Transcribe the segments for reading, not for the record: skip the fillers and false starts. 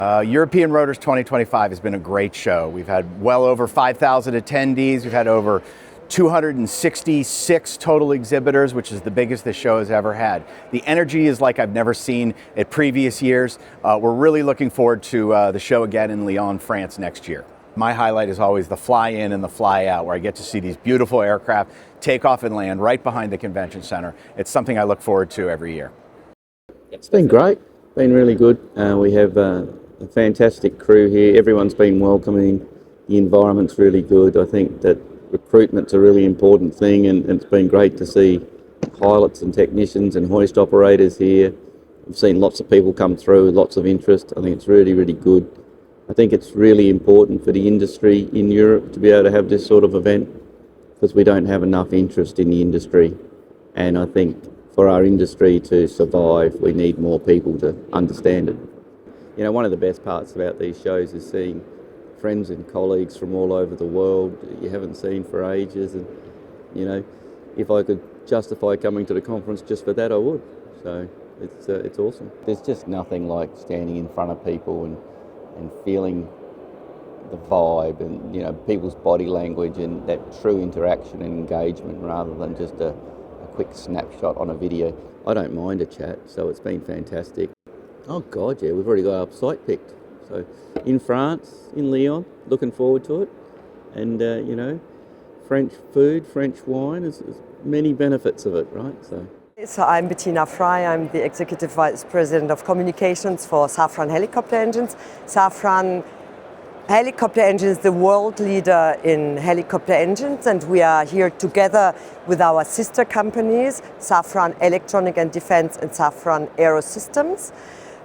European Rotors 2025 has been a great show. We've had well over 5,000 attendees. We've had over 266 total exhibitors, which is the biggest this show has ever had. The energy is like I've never seen at previous years. We're really looking forward to the show again in Lyon, France next year. My highlight is always the fly in and the fly out, where I get to see these beautiful aircraft take off and land right behind the convention center. It's something I look forward to every year. It's been great, been really good. We have a fantastic crew here. Everyone's been welcoming. The environment's really good. I think that recruitment's a really important thing, and it's been great to see pilots and technicians and hoist operators here. We've seen lots of people come through, lots of interest. I think it's really, really good. I think it's really important for the industry in Europe to be able to have this sort of event, because we don't have enough interest in the industry. And I think for our industry to survive, we need more people to understand it. You know, one of the best parts about these shows is seeing friends and colleagues from all over the world that you haven't seen for ages. And, you know, if I could justify coming to the conference just for that, I would. So it's awesome. There's just nothing like standing in front of people and feeling the vibe and, you know, people's body language and that true interaction and engagement, rather than just a quick snapshot on a video. I don't mind a chat, so it's been fantastic. Oh God, yeah, we've already got our site picked. So in France, in Lyon, looking forward to it. And, you know, French food, French wine, there's many benefits of it, right? So I'm Bettina Fry, I'm the Executive Vice President of Communications for Safran Helicopter Engines. Safran Helicopter Engines is the world leader in helicopter engines, and we are here together with our sister companies, Safran Electronic and Defense and Safran Aerosystems.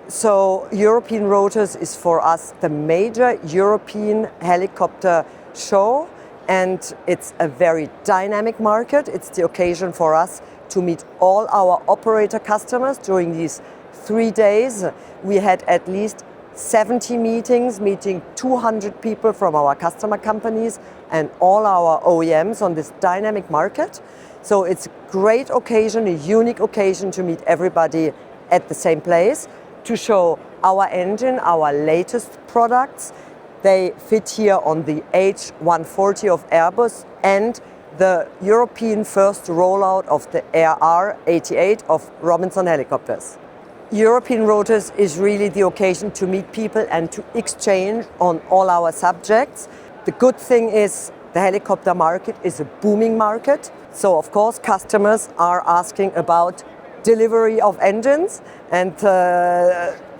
So European Rotors is for us the major European helicopter show, and it's a very dynamic market. It's the occasion for us to meet all our operator customers during these 3 days. We had at least 70 meetings, meeting 200 people from our customer companies and all our OEMs on this dynamic market. So it's a great occasion, a unique occasion to meet everybody at the same place, to show our engine, our latest products. They fit here on the H140 of Airbus and the European first rollout of the AR-88 of Robinson helicopters. European Rotors is really the occasion to meet people and to exchange on all our subjects. The good thing is the helicopter market is a booming market. So of course customers are asking about delivery of engines, and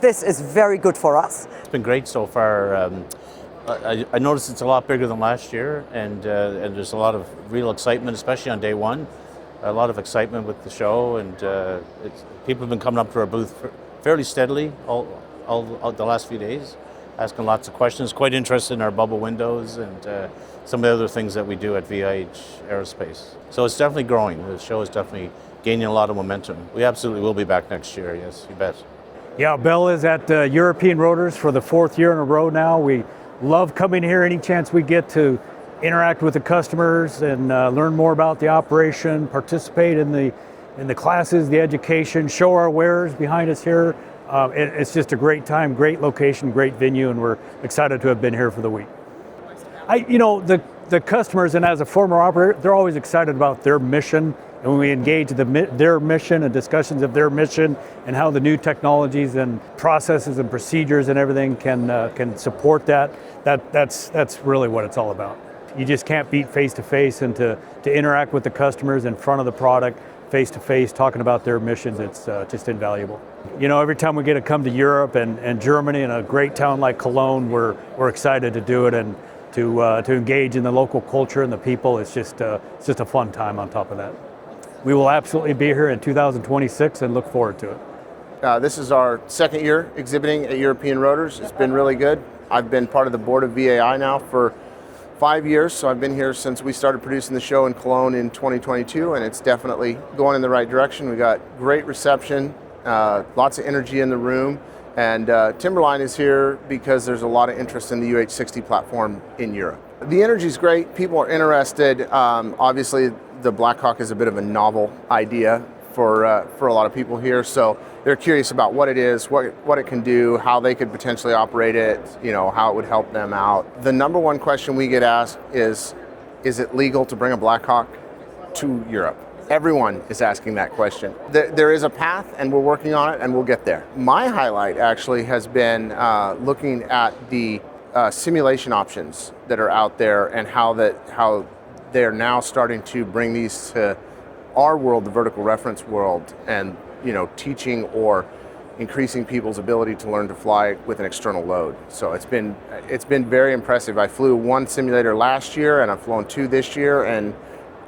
this is very good for us. It's been great so far. I noticed it's a lot bigger than last year, and there's a lot of real excitement, especially on day one. A lot of excitement with the show, and people have been coming up to our booth fairly steadily all the last few days, asking lots of questions, quite interested in our bubble windows and some of the other things that we do at VIH Aerospace. So it's definitely growing. The show is definitely gaining a lot of momentum. We absolutely will be back next year, yes, you bet. Yeah, Bill is at European Rotors for the 4th year in a row now. We love coming here any chance we get to interact with the customers and learn more about the operation, participate in the classes, the education, show our wares behind us here. It's just a great time, great location, great venue, and we're excited to have been here for the week. You know, the customers, and as a former operator, they're always excited about their mission, and when we engage their mission and discussions of their mission and how the new technologies and processes and procedures and everything can support that's really what it's all about. You just can't beat face-to-face, and to interact with the customers in front of the product, face-to-face, talking about their missions, it's just invaluable. You know, every time we get to come to Europe and Germany, in a great town like Cologne, we're excited to do it and to engage in the local culture and the people. It's just a fun time on top of that. We will absolutely be here in 2026 and look forward to it. This is our 2nd year exhibiting at European Rotors. It's been really good. I've been part of the board of VAI now for 5 years, so I've been here since we started producing the show in Cologne in 2022, and it's definitely going in the right direction. We got great reception, lots of energy in the room, and Timberline is here because there's a lot of interest in the UH-60 platform in Europe. The energy is great. People are interested. Obviously, the Black Hawk is a bit of a novel idea for a lot of people here. So they're curious about what it is, what it can do, how they could potentially operate it, how it would help them out. The number one question we get asked is it legal to bring a Black Hawk to Europe? Everyone is asking that question. There is a path, and we're working on it, and we'll get there. My highlight actually has been looking at the simulation options that are out there and how they're now starting to bring these to our world, the vertical reference world, and teaching or increasing people's ability to learn to fly with an external load. So it's been very impressive. I flew one simulator last year, and I've flown 2 this year, and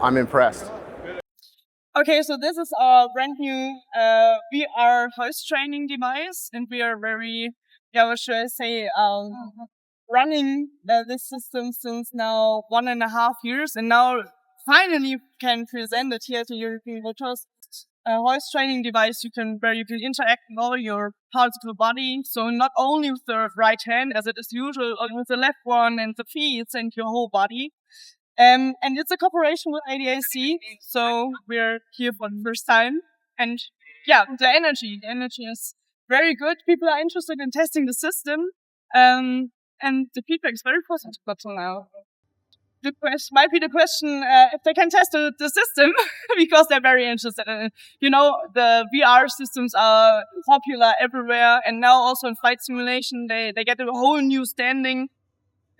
I'm impressed. Okay, so this is our brand new VR hoist training device, and we are very, what should I say, running this system since now 1.5 years, and now finally can present it here to European Rotors. A hoist training device where you can interact with all your parts of the body, so not only with the right hand as it is usual, but with the left one and the feet and your whole body. And it's a cooperation with ADAC, so we're here for the first time. And yeah, the energy is very good. People are interested in testing the system, and the feedback is very positive up till now. The question might be if they can test the system, because they're very interested in it. The VR systems are popular everywhere, and now also in flight simulation, they get a whole new standing.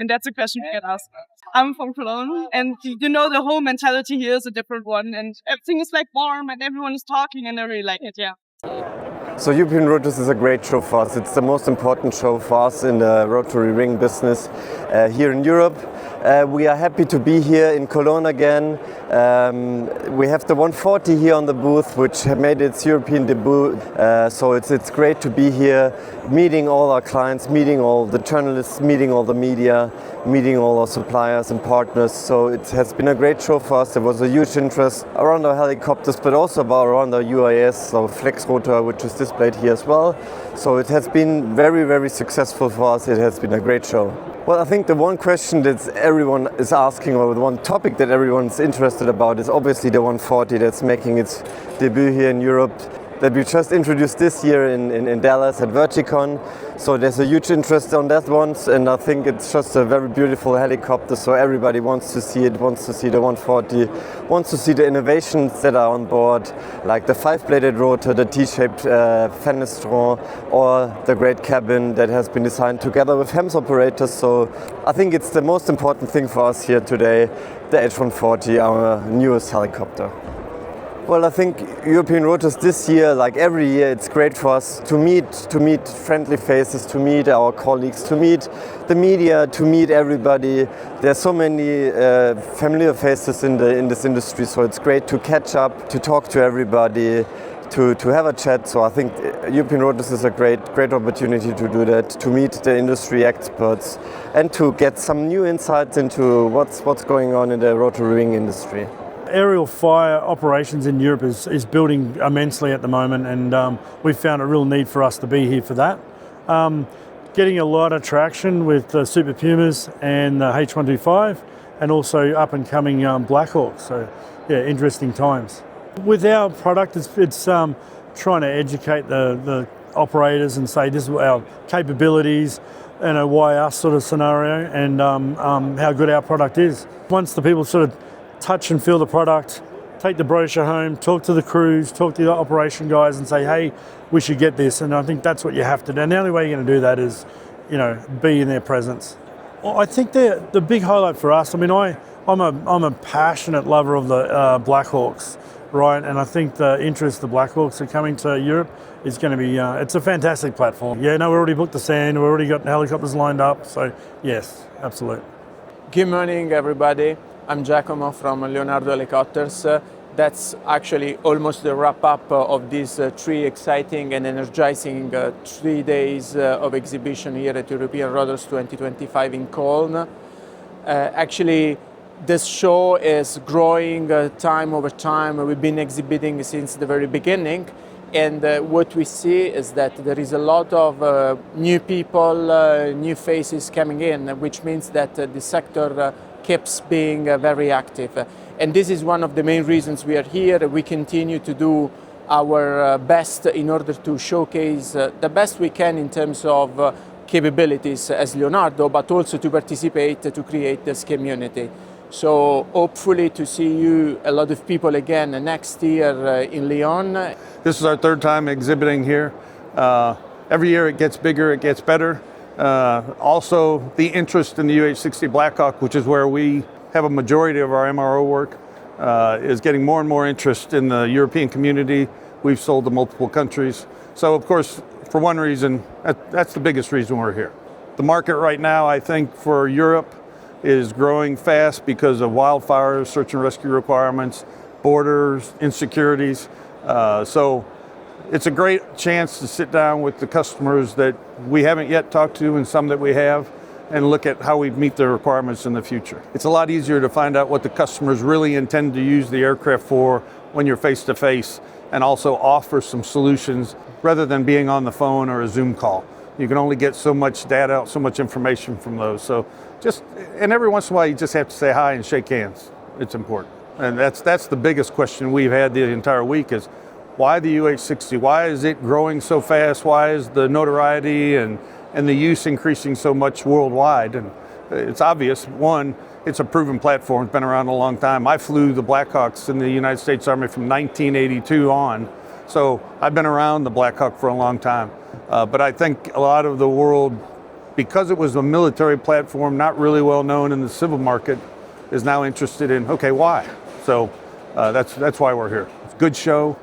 And that's a question we get asked. I'm from Cologne, and the whole mentality here is a different one, and everything is warm, and everyone is talking, and I really like it, yeah. So European Rotors is a great show for us. It's the most important show for us in the rotary ring business here in Europe. We are happy to be here in Cologne again. We have the 140 here on the booth, which made its European debut. So it's great to be here, meeting all our clients, meeting all the journalists, meeting all the media, meeting all our suppliers and partners. So it has been a great show for us. There was a huge interest around our helicopters, but also around our UAS, so flex rotor, which is displayed here as well. So it has been very, very successful for us. It has been a great show. Well, I think the one question that everyone is asking, or the one topic that everyone's interested about, is obviously the 140 that's making its debut here in Europe, that we just introduced this year in Dallas at Verticon. So there's a huge interest on that one, and I think it's just a very beautiful helicopter, so everybody wants to see it, wants to see the 140, wants to see the innovations that are on board, like the 5-bladed rotor, the T-shaped fenestron, or the great cabin that has been designed together with HEMS operators. So I think it's the most important thing for us here today, the H140, our newest helicopter. Well, I think European Rotors this year, like every year, it's great for us to meet friendly faces, to meet our colleagues, to meet the media, to meet everybody. There's so many familiar faces in this industry, so it's great to catch up, to talk to everybody, to have a chat. So I think European Rotors is a great opportunity to do that, to meet the industry experts and to get some new insights into what's going on in the rotary wing industry. Aerial fire operations in Europe is building immensely at the moment, and we've found a real need for us to be here for that. Getting a lot of traction with the Super Pumas and the H125, and also up and coming Black Hawks. So yeah, interesting times. With our product, it's trying to educate the operators and say this is our capabilities, why us sort of scenario, and how good our product is. Once the people sort of touch and feel the product, take the brochure home, talk to the crews, talk to the operation guys and say, hey, we should get this. And I think that's what you have to do. And the only way you're going to do that is, be in their presence. Well, I think the big highlight for us, I'm a passionate lover of the Black Hawks, right? And I think the interest the Black Hawks are coming to Europe is going to be, it's a fantastic platform. Yeah, no, we already booked the sand, we've already got helicopters lined up. So yes, absolutely. Good morning, everybody. I'm Giacomo from Leonardo Helicopters. That's actually almost the wrap-up of these 3 exciting and energizing 3 days of exhibition here at European Rotors 2025 in Cologne. Actually, this show is growing time over time. We've been exhibiting since the very beginning, and what we see is that there is a lot of new people, new faces coming in, which means that the sector keeps being very active. And this is one of the main reasons we are here. We continue to do our best in order to showcase the best we can in terms of capabilities as Leonardo, but also to participate to create this community. So hopefully to see you, a lot of people again next year in Lyon. This is our third time exhibiting here. Every year it gets bigger, it gets better. Also, the interest in the UH-60 Blackhawk, which is where we have a majority of our MRO work, is getting more and more interest in the European community. We've sold to multiple countries. So, of course, for one reason, that's the biggest reason we're here. The market right now, I think, for Europe is growing fast because of wildfires, search and rescue requirements, borders, insecurities. So it's a great chance to sit down with the customers that we haven't yet talked to and some that we have, and look at how we meet their requirements in the future. It's a lot easier to find out what the customers really intend to use the aircraft for when you're face to face, and also offer some solutions rather than being on the phone or a Zoom call. You can only get so much data, so much information from those. So and every once in a while you just have to say hi and shake hands. It's important. And that's the biggest question we've had the entire week is, why the UH-60? Why is it growing so fast? Why is the notoriety and the use increasing so much worldwide? And it's obvious. One, it's a proven platform. It's been around a long time. I flew the Blackhawks in the United States Army from 1982 on. So I've been around the Blackhawk for a long time. But I think a lot of the world, because it was a military platform, not really well known in the civil market, is now interested in, okay, why? So that's why we're here. It's a good show.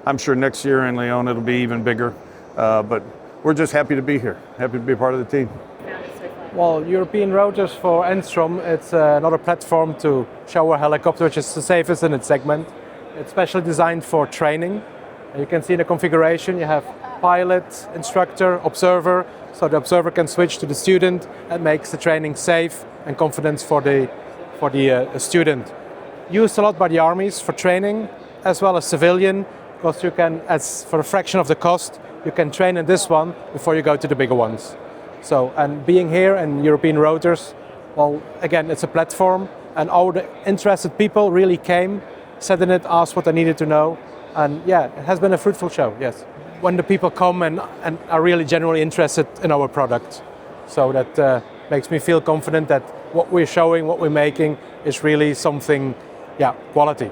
I'm sure next year in Lyon it'll be even bigger. But we're just happy to be here, happy to be part of the team. Well, European Rotors for Enstrom, it's another platform to show a helicopter which is the safest in its segment. It's specially designed for training. You can see the configuration, you have pilot, instructor, observer, so the observer can switch to the student and makes the training safe and confident for the student. Used a lot by the armies for training as well as civilian, because you can, as for a fraction of the cost, you can train in this one before you go to the bigger ones. So, and being here in European Rotors, well, again, it's a platform, and all the interested people really came, sat in it, asked what they needed to know, and yeah, it has been a fruitful show, yes. When the people come and are really genuinely interested in our product. So that makes me feel confident that what we're showing, what we're making is really something, quality.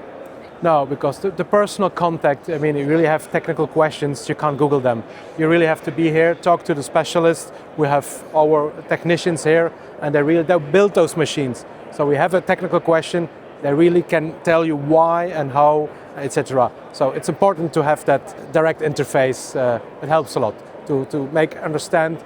No, because the personal contact, I mean, you really have technical questions, you can't Google them. You really have to be here, talk to the specialists. We have our technicians here, and they build those machines. So we have a technical question, they really can tell you why and how, etc. So it's important to have that direct interface. It helps a lot to make understand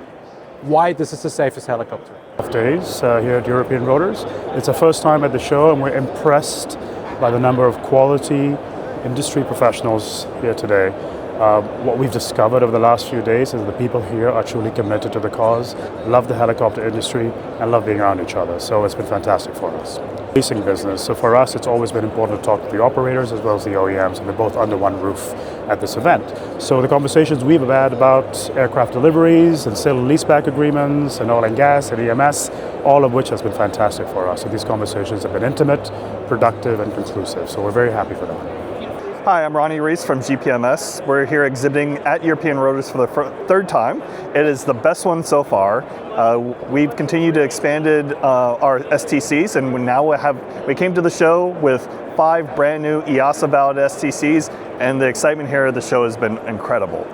why this is the safest helicopter. Days here at European Rotors. It's the first time at the show, and we're impressed by the number of quality industry professionals here today. What we've discovered over the last few days is the people here are truly committed to the cause, love the helicopter industry, and love being around each other. So it's been fantastic for us. Leasing business. So for us, it's always been important to talk to the operators as well as the OEMs, and they're both under one roof at this event. So the conversations we've had about aircraft deliveries and sale and leaseback agreements and oil and gas and EMS, all of which has been fantastic for us. So these conversations have been intimate, productive, and conclusive. So we're very happy for that. Hi, I'm Ronnie Reese from GPMS. We're here exhibiting at European Rotors for the third time. It is the best one so far. We've continued to expanded our STCs, and we came to the show with 5 brand new EASA valid STCs, and the excitement here at the show has been incredible.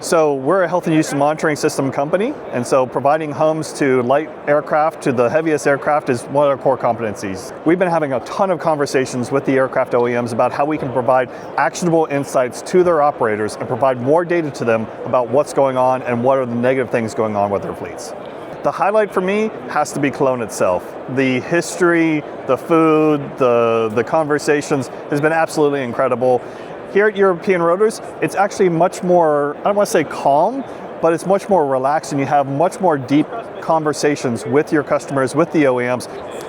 So we're a health and use monitoring system company, and so providing HUMS to light aircraft to the heaviest aircraft is one of our core competencies. We've been having a ton of conversations with the aircraft OEMs about how we can provide actionable insights to their operators and provide more data to them about what's going on and what are the negative things going on with their fleets. The highlight for me has to be Cologne itself. The history, the food, the conversations has been absolutely incredible. Here at European Rotors, it's actually much more, I don't want to say calm, but it's much more relaxed, and you have much more deep conversations with your customers, with the OEMs.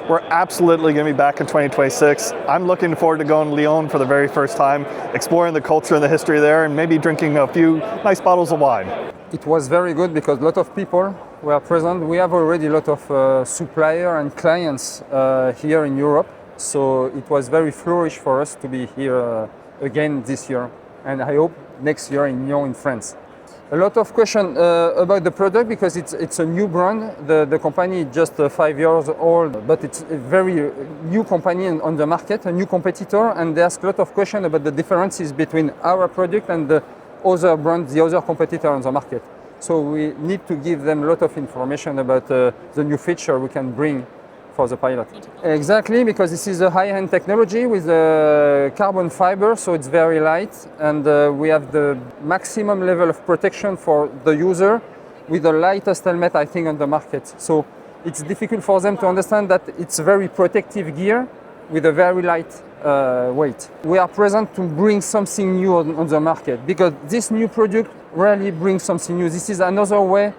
We're absolutely going to be back in 2026. I'm looking forward to going to Lyon for the very first time, exploring the culture and the history there, and maybe drinking a few nice bottles of wine. It was very good because a lot of people were present. We have already a lot of suppliers and clients here in Europe, so it was very flourish for us to be here again this year. and I hope next year in Lyon in France. A lot of questions about the product because it's a new brand. The company is just 5 years old, but it's a very new company on the market, a new competitor, and they ask a lot of questions about the differences between our product and the other brands, the other competitor on the market. So we need to give them a lot of information about the new feature we can bring for the pilot. Exactly, because this is a high-end technology with carbon fiber, so it's very light, and we have the maximum level of protection for the user with the lightest helmet, I think, on the market. So it's difficult for them to understand that it's very protective gear with a very light weight. We are present to bring something new on the market because this new product really brings something new. This is another way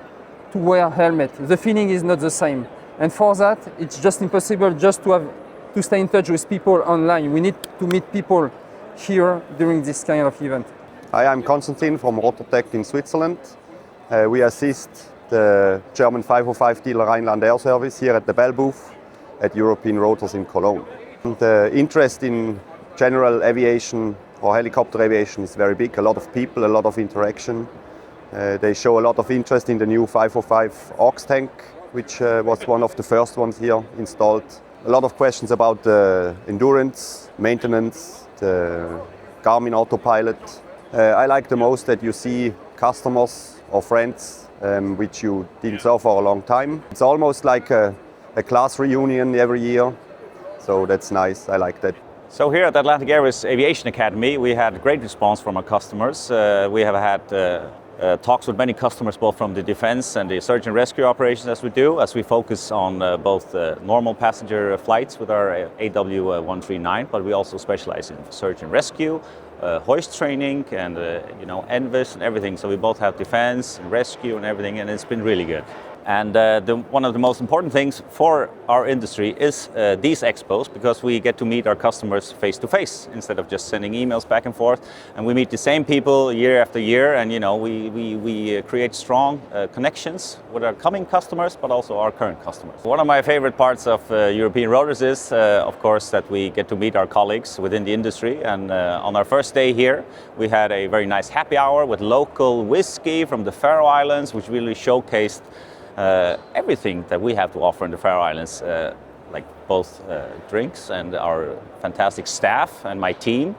to wear a helmet. The feeling is not the same. And for that, it's just impossible just to stay in touch with people online. We need to meet people here during this kind of event. Hi, I'm Konstantin from Rotortech in Switzerland. We assist the German 505 dealer Rheinland Air Service here at the Bell booth at European Rotors in Cologne. The interest in general aviation or helicopter aviation is very big. A lot of people, a lot of interaction. They show a lot of interest in the new 505 aux tank, which was one of the first ones here installed. A lot of questions about the endurance, maintenance, the Garmin autopilot. I like the most that you see customers or friends which you didn't saw for a long time. It's almost like a class reunion every year, so that's nice. I like that. So here at Atlantic Airways Aviation Academy, we had great response from our customers. We have had talks with many customers, both from the defense and the search and rescue operations as we focus on both normal passenger flights with our AW139, but we also specialize in search and rescue, hoist training, and NVIS and everything. So we both have defense and rescue and everything, and it's been really good. And one of the most important things for our industry is these expos, because we get to meet our customers face to face instead of just sending emails back and forth. And we meet the same people year after year, and we create strong connections with our coming customers, but also our current customers. One of my favorite parts of European Rotors is, of course, that we get to meet our colleagues within the industry. And on our first day here, we had a very nice happy hour with local whiskey from the Faroe Islands, which really showcased everything that we have to offer in the Faroe Islands, like both drinks and our fantastic staff and my team,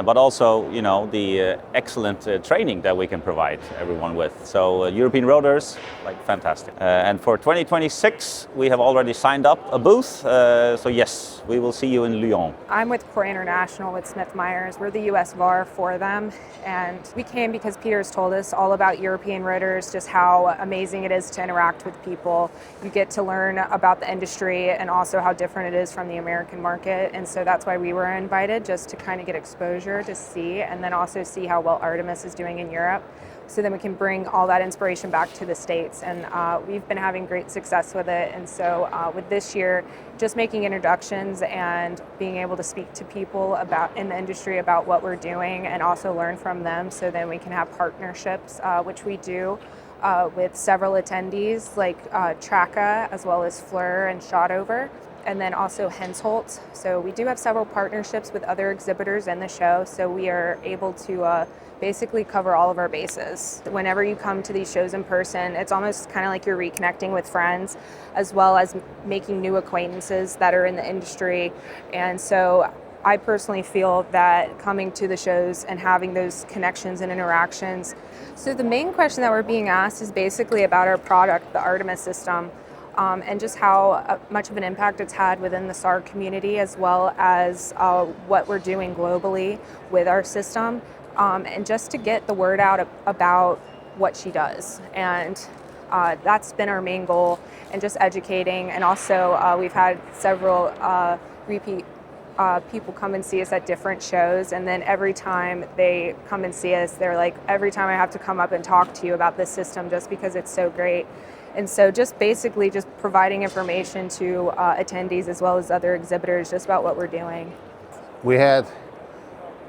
but also the excellent training that we can provide everyone with. So European Rotors, fantastic. And for 2026, we have already signed up a booth. So yes, we will see you in Lyon. I'm with Core International with Smith Myers. We're the US VAR for them. And we came because Peter's told us all about European Rotors, just how amazing it is to interact with people. You get to learn about the industry and also how different it is from the American market. And so that's why we were invited, just to kind of get exposure to see, and then also see how well Artemis is doing in Europe. So then we can bring all that inspiration back to the States. And we've been having great success with it. And so with this year, just making introductions and being able to speak to people in the industry about what we're doing and also learn from them, so then we can have partnerships, which we do with several attendees like Traka, as well as Fleur and Shotover, and then also Hensoldt. So we do have several partnerships with other exhibitors in the show, so we are able to basically cover all of our bases. Whenever you come to these shows in person, it's almost kind of like you're reconnecting with friends, as well as making new acquaintances that are in the industry. And so I personally feel that coming to the shows and having those connections and interactions. So the main question that we're being asked is basically about our product, the Artemis system, and just how much of an impact it's had within the SAR community, as well as what we're doing globally with our system, and just to get the word out about what she does. And that's been our main goal, and just educating. And also we've had several repeat people come and see us at different shows, and then every time they come and see us, they're like, every time I have to come up and talk to you about this system just because it's so great. And so just basically just providing information to attendees as well as other exhibitors just about what we're doing. We had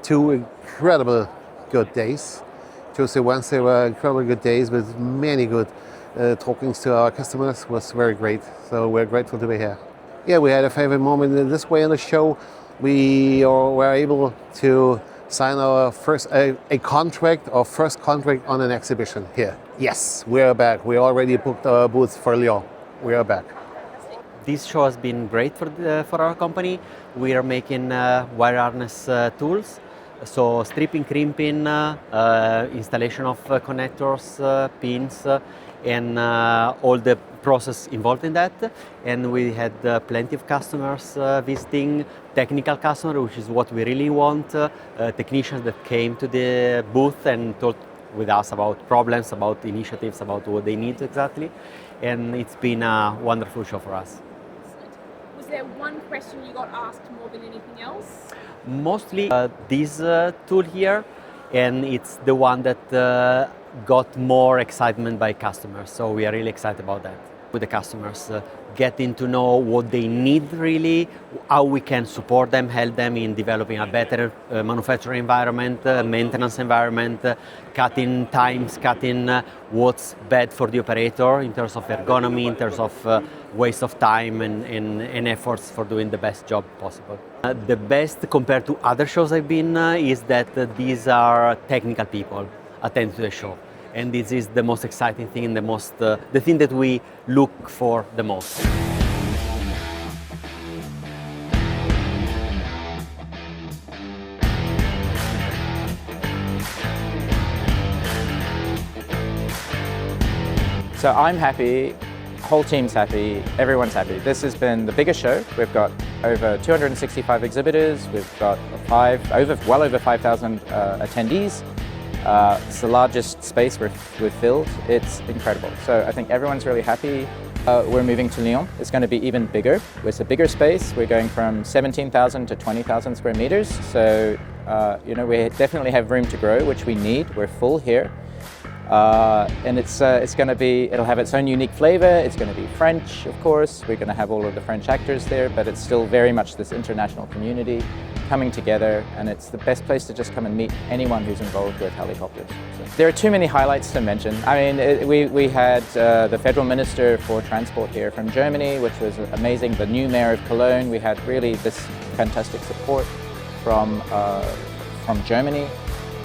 2 incredible good days. Tuesday, Wednesday were incredibly good days with many good talkings to our customers. It was very great. So we're grateful to be here. Yeah, we had a favorite moment in this way in the show. We were able to sign our first a contract or first contract on an exhibition here. Yes, we are back. We already booked our booth for Lyon. We are back. This show has been great for our company. We are making wire harness tools, so stripping, crimping, installation of connectors, pins, and all the process involved in that. And we had plenty of customers visiting, technical customers, which is what we really want, technicians that came to the booth and talked with us about problems, about initiatives, about what they need exactly. And it's been a wonderful show for us. Was there one question you got asked more than anything else? Mostly this tool here, and it's the one that got more excitement by customers, so we are really excited about that. With the customers, getting to know what they need really, how we can support them, help them in developing a better manufacturing environment, maintenance environment, cutting times, cutting what's bad for the operator in terms of ergonomy, in terms of waste of time and efforts for doing the best job possible. The best compared to other shows I've been is that these are technical people attend to the show. And this is the most exciting thing and the thing that we look for the most. So I'm happy, whole team's happy, everyone's happy. This has been the biggest show. We've got over 265 exhibitors, we've got well over 5,000 attendees. It's the largest space we've filled. It's incredible. So I think everyone's really happy. We're moving to Lyon. It's going to be even bigger. It's a bigger space. We're going from 17,000 to 20,000 square meters. So we definitely have room to grow, which we need. We're full here. And it'll have its own unique flavor. It's going to be French, of course. We're going to have all of the French actors there, but it's still very much this international community coming together, and it's the best place to just come and meet anyone who's involved with helicopters. So, there are too many highlights to mention. I mean, we had the Federal Minister for Transport here from Germany, which was amazing. The new Mayor of Cologne. We had really this fantastic support from Germany.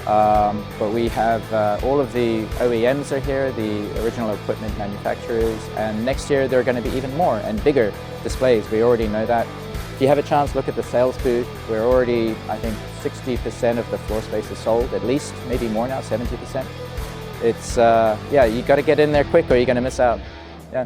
But we have all of the OEMs are here, the original equipment manufacturers, and next year there are going to be even more and bigger displays. We already know that. If you have a chance, look at the sales booth. We're already, I think, 60% of the floor space is sold, at least, maybe more now, 70%. It's, you got to get in there quick or you're going to miss out. Yeah.